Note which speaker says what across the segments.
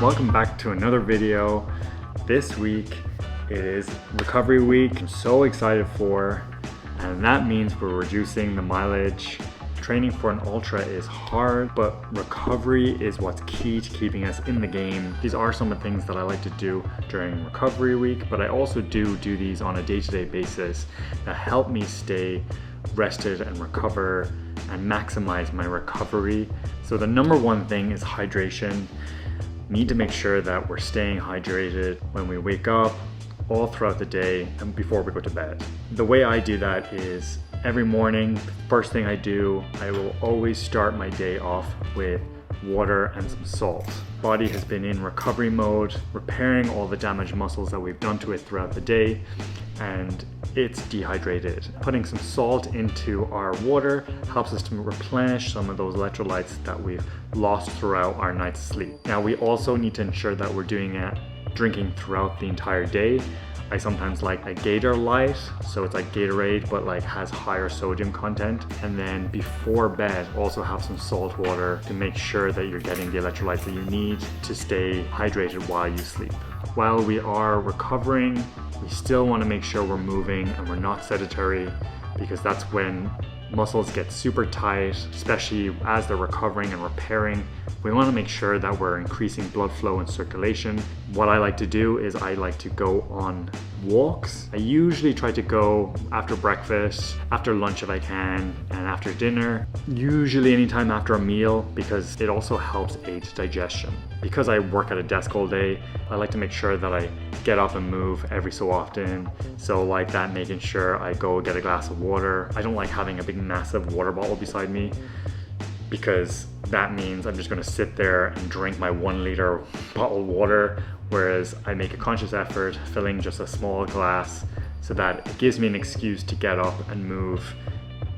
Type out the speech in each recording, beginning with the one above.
Speaker 1: Welcome back to another video. This week it is recovery week. I'm so excited for, and that means we're reducing the mileage. Training for an ultra is hard, but recovery is what's key to keeping us in the game. These are some of the things that I like to do during recovery week, but I also do these on a day-to-day basis that help me stay rested and recover and maximize my recovery. So the number one thing is hydration. Need to make sure that we're staying hydrated when we wake up, all throughout the day, and before we go to bed. The way I do that is every morning, first thing I do, I will always start my day off with water and some salt. Body has been in recovery mode, repairing all the damaged muscles that we've done to it throughout the day, and it's dehydrated. Putting some salt into our water helps us to replenish some of those electrolytes that we've lost throughout our night's sleep. Now we also need to ensure that we're drinking throughout the entire day. I sometimes like a Gator Light, so it's like Gatorade but like has higher sodium content. And then before bed, also have some salt water to make sure that you're getting the electrolytes that you need to stay hydrated while you sleep. While we are recovering, we still want to make sure we're moving and we're not sedentary, because that's when muscles get super tight, especially as they're recovering and repairing. We want to make sure that we're increasing blood flow and circulation. What I like to do is I like to go on walks. I usually try to go after breakfast, after lunch if I can, and after dinner. Usually anytime after a meal, because it also helps aid digestion. Because I work at a desk all day, I like to make sure that I get up and move every so often. So like that, making sure I go get a glass of water. I don't like having a big massive water bottle beside me, because that means I'm just going to sit there and drink my 1 liter bottled water, whereas I make a conscious effort filling just a small glass so that it gives me an excuse to get up and move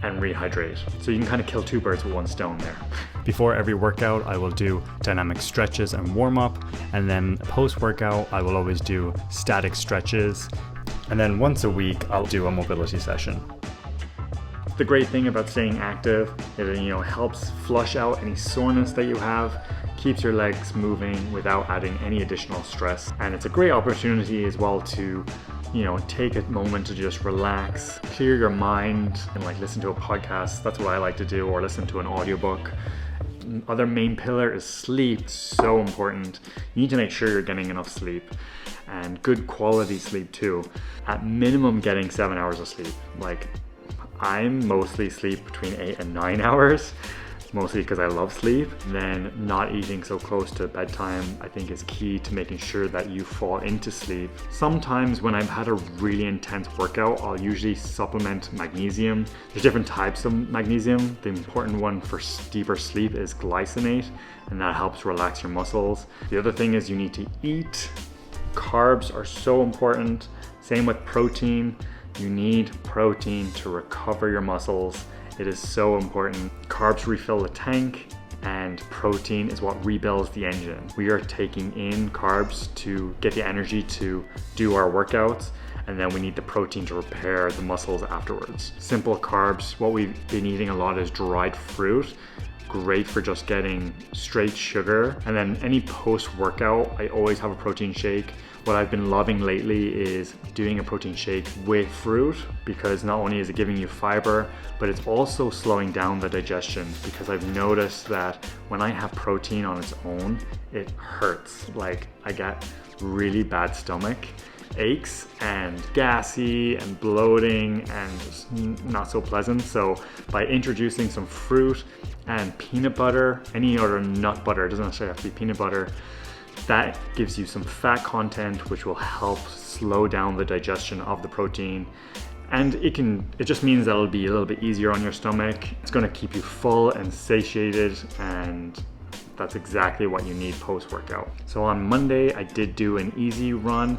Speaker 1: and rehydrate. So you can kind of kill two birds with one stone there. Before every workout, I will do dynamic stretches and warm up, and then post-workout, I will always do static stretches, and then once a week, I'll do a mobility session. The great thing about staying active is it helps flush out any soreness that you have, keeps your legs moving without adding any additional stress, and it's a great opportunity as well to take a moment to just relax, clear your mind, and like listen to a podcast. That's what I like to do, or listen to an audiobook. Other main pillar is sleep. So important. You need to make sure you're getting enough sleep, and good quality sleep too. At minimum, getting 7 hours of sleep. Like, I'm mostly sleep between 8 and 9 hours, mostly because I love sleep. Then not eating so close to bedtime, I think, is key to making sure that you fall into sleep. Sometimes when I've had a really intense workout, I'll usually supplement magnesium. There's different types of magnesium. The important one for deeper sleep is glycinate, and that helps relax your muscles. The other thing is you need to eat. Carbs are so important. Same with protein. You need protein to recover your muscles. It is so important. Carbs refill the tank, and protein is what rebuilds the engine. We are taking in carbs to get the energy to do our workouts, and then we need the protein to repair the muscles afterwards. Simple carbs, what we've been eating a lot is dried fruit. Great for just getting straight sugar. And then any post-workout, I always have a protein shake. What I've been loving lately is doing a protein shake with fruit, because not only is it giving you fiber, but it's also slowing down the digestion, because I've noticed that when I have protein on its own, it hurts. Like, I get really bad stomach aches and gassy and bloating and just not so pleasant. So by introducing some fruit and peanut butter, any other nut butter, it doesn't necessarily have to be peanut butter, that gives you some fat content, which will help slow down the digestion of the protein. And it just means that it'll be a little bit easier on your stomach. It's going to keep you full and satiated, and that's exactly what you need post-workout. So on Monday, I did do an easy run,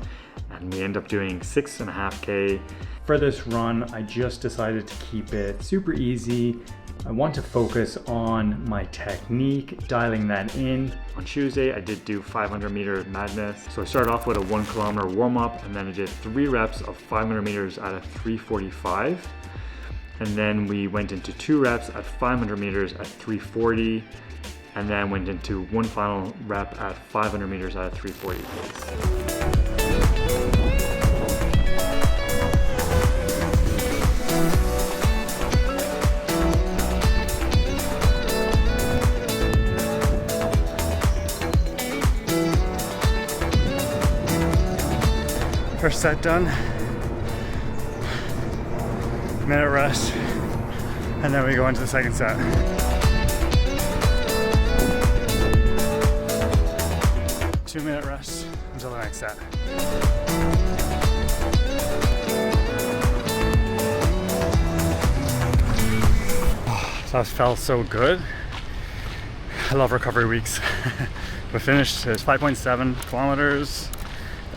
Speaker 1: and we end up doing 6.5K. For this run, I just decided to keep it super easy. I want to focus on my technique, dialing that in. On Tuesday, I did do 500 meter madness. So I started off with a 1 kilometer warm up, and then I did 3 reps of 500 meters at a 3:45. And then we went into 2 reps at 500 meters at 3:40. and then went into one final rep at 500 meters at a 340 pace.
Speaker 2: First set done, minute rest, and then we go into the second set. Two-minute rest until the next set. Oh, that felt so good. I love recovery weeks. We finished, it's 5.7 kilometers.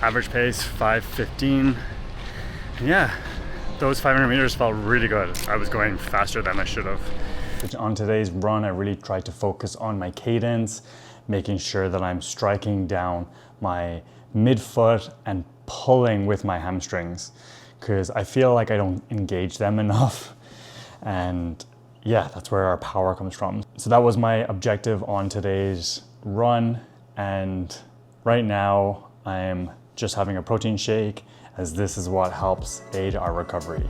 Speaker 2: Average pace 5:15. And yeah, those 500 meters felt really good. I was going faster than I should have. On today's run, I really tried to focus on my cadence, making sure that I'm striking down my midfoot and pulling with my hamstrings, because I feel like I don't engage them enough. And yeah, that's where our power comes from. So that was my objective on today's run. And right now I'm just having a protein shake, as this is what helps aid our recovery.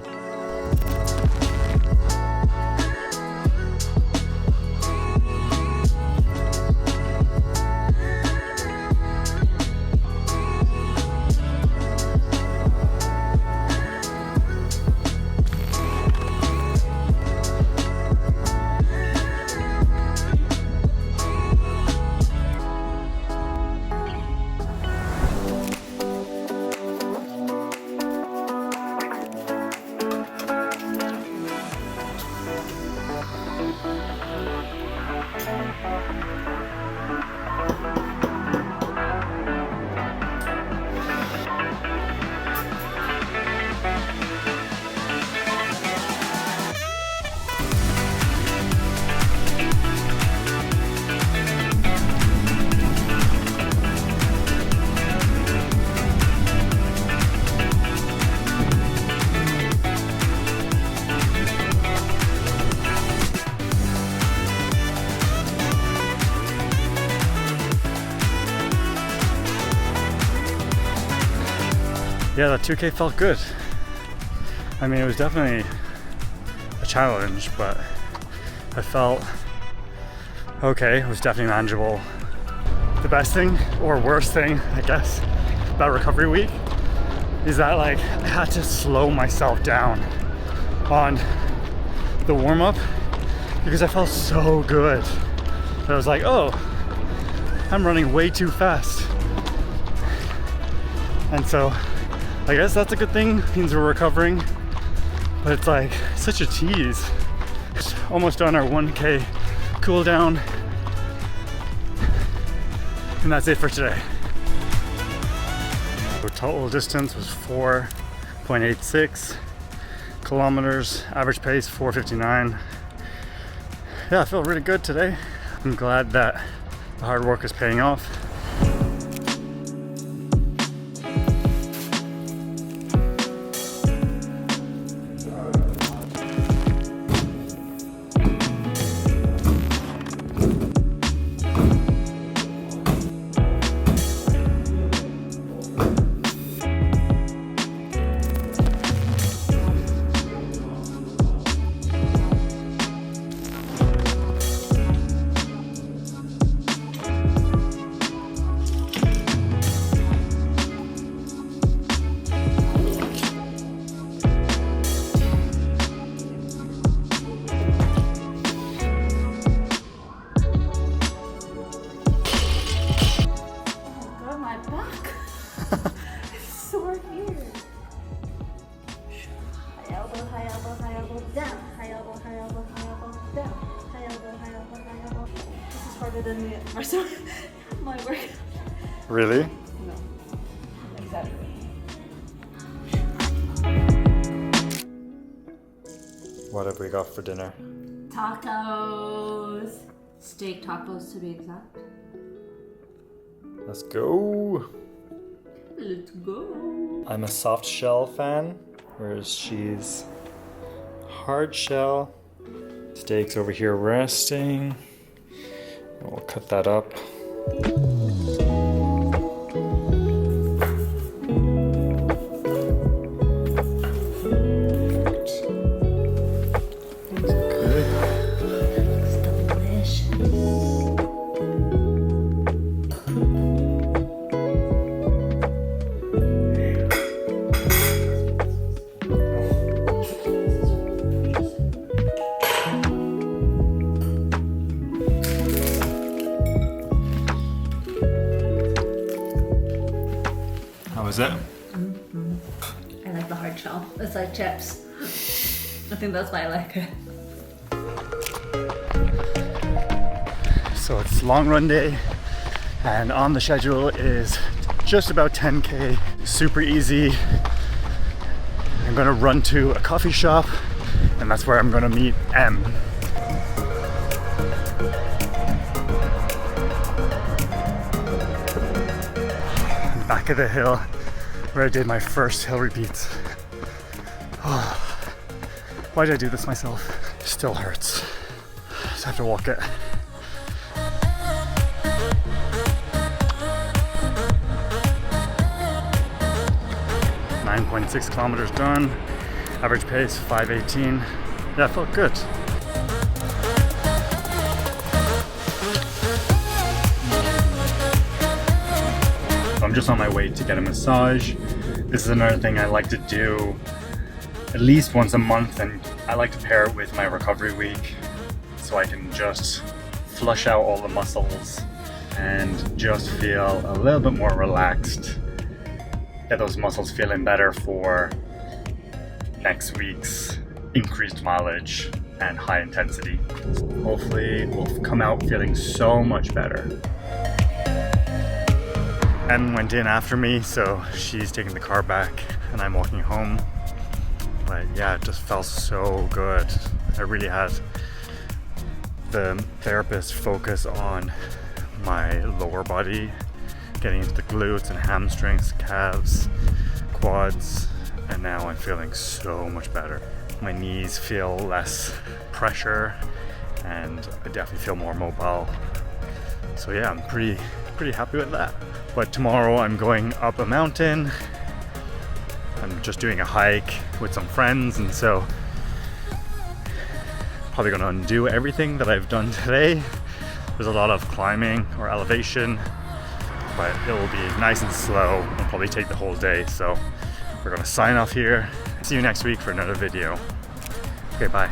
Speaker 2: Yeah, that 2K felt good. I mean, it was definitely a challenge, but I felt okay. It was definitely manageable. The best thing, or worst thing, I guess, about recovery week is that like I had to slow myself down on the warm-up because I felt so good. I was like, oh, I'm running way too fast. And so I guess that's a good thing, means we're recovering, but it's like such a tease. Almost done our 1K cool down, and that's it for today. Our total distance was 4.86 kilometers, average pace 4:59. Yeah, I feel really good today. I'm glad that the hard work is paying off.
Speaker 3: Than the rest of my work.
Speaker 1: Really?
Speaker 3: No, exactly.
Speaker 1: What have we got for dinner?
Speaker 3: Tacos. Steak tacos to be exact.
Speaker 1: Let's go.
Speaker 3: Let's go.
Speaker 1: I'm a soft shell fan, whereas she's hard shell. Steak's over here resting. We'll cut that up. How is it?
Speaker 3: I like the hard shell. It's like chips. I think that's why I like it.
Speaker 2: So it's long run day, and on the schedule is just about 10K, super easy. I'm gonna run to a coffee shop, and that's where I'm gonna meet M. Back of the hill where I did my first hill repeats. Oh, why did I do this myself? Still hurts. Just have to walk it. .6 kilometers done. Average pace 5:18. Yeah, it felt good. I'm just on my way to get a massage. This is another thing I like to do at least once a month, and I like to pair it with my recovery week so I can just flush out all the muscles and just feel a little bit more relaxed. Get those muscles feeling better for next week's increased mileage and high intensity. Hopefully we'll come out feeling so much better. Em went in after me, so she's taking the car back and I'm walking home. But yeah, it just felt so good. I really had the therapist focus on my lower body, getting into the glutes and hamstrings, calves, quads, and now I'm feeling so much better. My knees feel less pressure and I definitely feel more mobile. So yeah, I'm pretty happy with that. But tomorrow I'm going up a mountain. I'm just doing a hike with some friends, and so probably gonna undo everything that I've done today. There's a lot of climbing or elevation, but it will be nice and slow. It'll probably take the whole day. So we're gonna sign off here. See you next week for another video. Okay, bye.